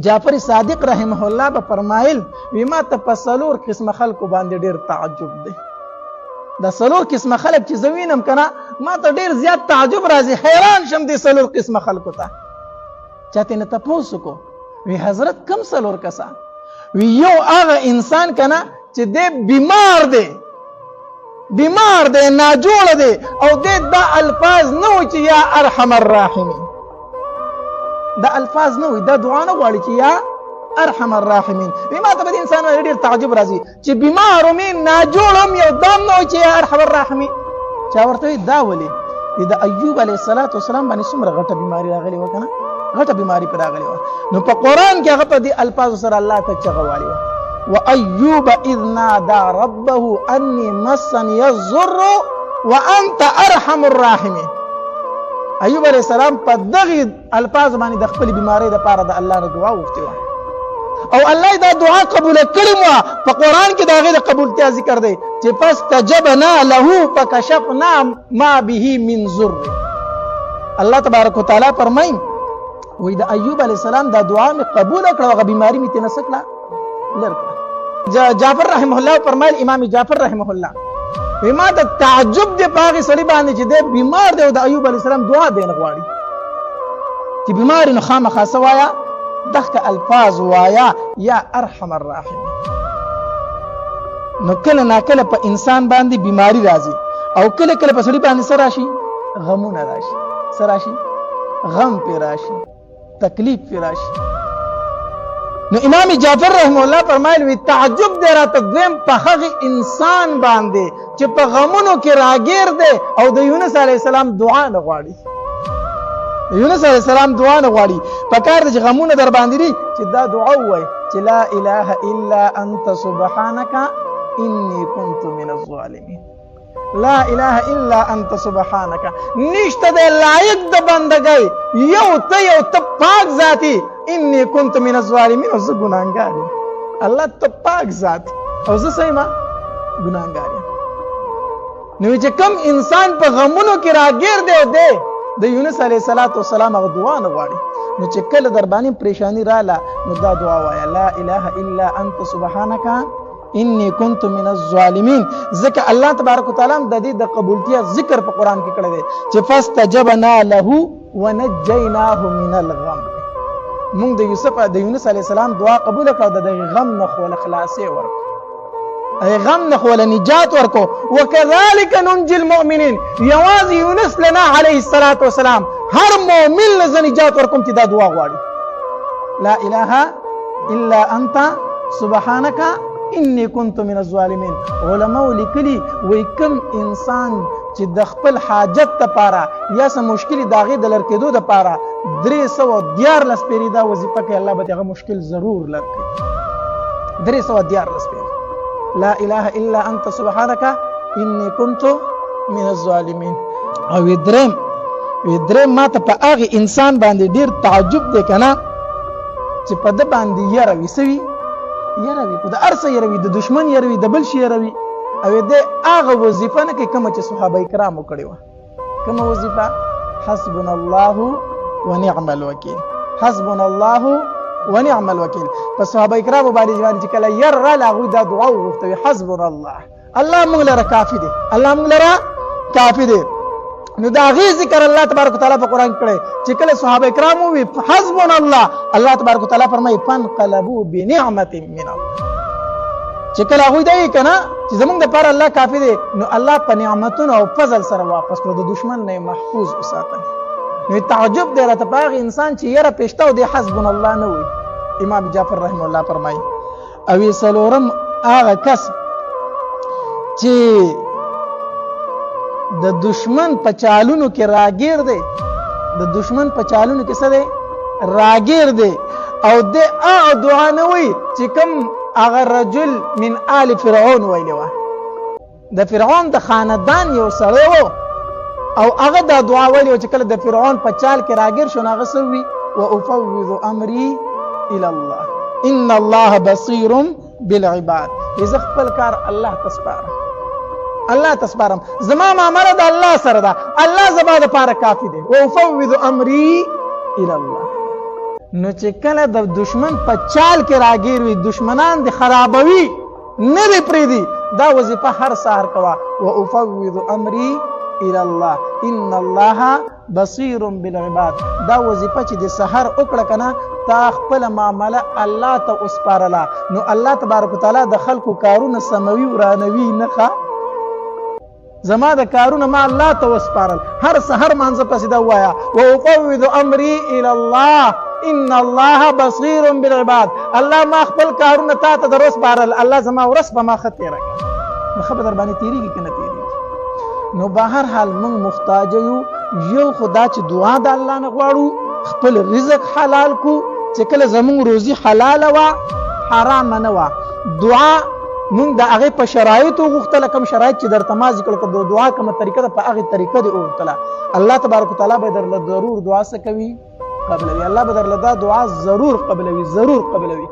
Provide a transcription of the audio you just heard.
جعفر صادق رحمه الله به فرمایل وی ما ته په څلور قسمه خلکو باندې ډیر تعجب دی. دا څلور قسمه خلک چې زوینم کنه ما ته ډیر زیات تعجب راځي، حیران شم دي څلور قسمه خلکو ته. چاته نه تاسو کو وی حضرت کم څلور کسان؟ وی یو هغه انسان کنه چې د بیمار دی ناجوړ دی او دا الفاظ نه و چې یا ارحم الراحمین، دا الفاظ نه وي، دا دعا نه غواړي چې یا ارحم الراحمین. وی ما ته به انسان ډیر تعجب راځي چې بیمار مين ناجوړ هم یو دام نه و چې یا ارحم الراحمین. چا ورته دا ولي د ایوب علیه السلام باندې څومره غټه بیماری راغلی و کنه، غټه بیماری پر راغلی و، نو په قران کې هغه په دې الفاظ سره الله ته چغوالي و وَأَيُّوبَ إِذْ نَادَى رَبَّهُ أَنِّي مَسَّنِيَ الضُّرُّ وَأَنْتَ أَرْحَمُ الراحمين. ایوب علیہ السلام په دغه الفاظ باندې د خپل بیماری د پاره د الله نه دعا وغوښته او الله دا دعا قبول کړې و. په قران کې دا غي د قبولتیا ذکر دی چې فاستجبنا له فكشفنا ما به من ضر. الله تبارک وتعالى فرمایي وې د ایوب علیہ السلام دا دعا می قبول کړه او بیماری می تنه سکلا لرکړه. جعفر رحمه الله فرمایل، امام جعفر رحمه الله ما ته تعجب دی پاغي سړي باندې چې د بیمار دی او د ایوب علیه السلام دعا دی نه غواړي چې بیمار نو خامخا سوایا دغه الفاظ وایا یا ارحم الراحمین. نو کله نا کله په انسان باندې بیماری راځي او کله کله په سړي باندې سره راشي غمونه راشي، سره راشي غم پی راشي، تکلیف پی راشي. نو امام جعفر رحمه الله فرمایل وی تعجب دی راته دویم په هغه انسان باندې چې په غمونو کې راګیر دی او د یونس علیه السلام دعا نه غواړي، یونس علیه السلام دعا نه غواړي. په کار د غمونو در باندې دي چې دا دعا وای چې لا اله الا انت سبحانك اني كنت من الظالمين. لا اله الا انت سبحانك، نشته د لایق د بندګۍ یو ته پاک ذاتی، انی کنت من الظالمین، او زه ګناهګار یم. الله ته پاک ذات او زه سیمه ګناهګار یم. نو چې کم انسان په غمونو کې راګیر دی او د یونس علیه السلام هغه دعا نه غواړي، نو چې کله در باندې پریشانی رااله نو دا دعا وایا لا اله الا انت سبحانك انی کنت من الظالمین. ځکه الله تبارک وتعالی د دې د قبولتیا ذکر په قران کې کړی دی چې فاستجبنا له ونجیناه من الغم. مونږ د یونس علیه السلام دعا قبول کړه، د غم نه خو خلاصې ورکړه، غم نه خو نجات ورکو. وکذالک ننجي المؤمنین، یوازې یونس لنا علیه السلام هر مؤمن له نجات ورکوم چې دا دعا غواړي لا اله الا انت سبحانك انی کنت من الظالمین. علماء لیکلي وای کوم انسان چې د خپل حاجت لپاره یا سم مشکل داغه د لړکېدو لپاره 314 پیری دا وظیفه کوي، الله به هغه مشکل ضرور لړکې. 314 پیری لا اله الا انت سبحانك انی کنت من الظالمین. او درم ما ته په هغه انسان باندې ډیر تعجب دی کنه چې په د باندې یروي سوي یروي په د ارسه یروي د دشمن یروي د بل شي یروي او د هغه وظیفه نه کوي کوم چې صحابه کرامو کړی و. کوم وظیفه؟ حسبنا الله ونعم الوکیل، حسبنا الله ونعم الوکیل. په صحابه کرامو باندې چې کله ير را لاغو دا دعا وغوښته حسبنا الله موږ لره کافی دی، الله موږ لره کافی دی. نو دا غي ذکر الله تبارک وتعالى په قران کړي چې کله صحابه کرامو وی حسبنا الله تبارک وتعالى فرمایي فانقلبوا بنعمه من الله. چې کله هغه دی کنه چې زمونږ د پر الله کافی دی، نو الله په نعمتونو او فضل سره واپس کړو، د دشمن نه محفوظ وساتل. نو تعجب دی راته په انسان چې یره پښتو دی حسبنا الله نه وي. امام جعفر رحم الله فرمایي او سلورم هغه کس چې د دشمن په چالونو کې راګیر دی، د دشمن په چالونو کې څه دی راګیر دی او د دعا نه وي چې کوم هغه رجل من آل فرعون ویلی و، د فرعون د خاندان یو سړی و او هغه دا دعا ویلی و چې کله د فرعون په چال کې راګیر شو هغه څه وی وافوض امری الى الله ان الله بصير بالعباد. زه خپل کار الله تسپارم، زما معامله د الله سره ده، الله زما د پاره کافی دی. وافوض امری الى الله. نو چې کله د دشمن په چال کې راګیر وي دشمنان د خرابوي نه دی پریدي دا وظیفه هر سحر کوا وافوض امری الى الله ان الله بصير بالعباد دا وظیفه چې د سحر وکړه کنه تا خپل معامله الله ته وسپارله نو الله تبارک وتعالى د خلکو کارونه سموي ورانوي نه زما د کارونه ما الله ته وسپارل هر سحر مانځه پسې دا وایا وافوض امری الى الله ان الله بصير بالعباد الله ما خپل کارونه تا ته در وسپارل الله زما ورس په ما خط تیره کړه نو خبر در باندې تیریږي کنه تیریږي نو بهر حال موږ محتاج یو خدا چې دعا د الله نه غواړو خپل رزق حلال کو چې کله زموږ روزي حلال وا حرام نه وا دعا موږ د هغه په شرایطو غوښتل کوم شرایط چې درته ما ذکر کړو د دعا کومه طریقه ده په هغه طریقه دی غوښتل الله تبارک وتعالى به درله ضرور دعا سکوي قبلوي الله به درله دا دعا ضرور قبلوي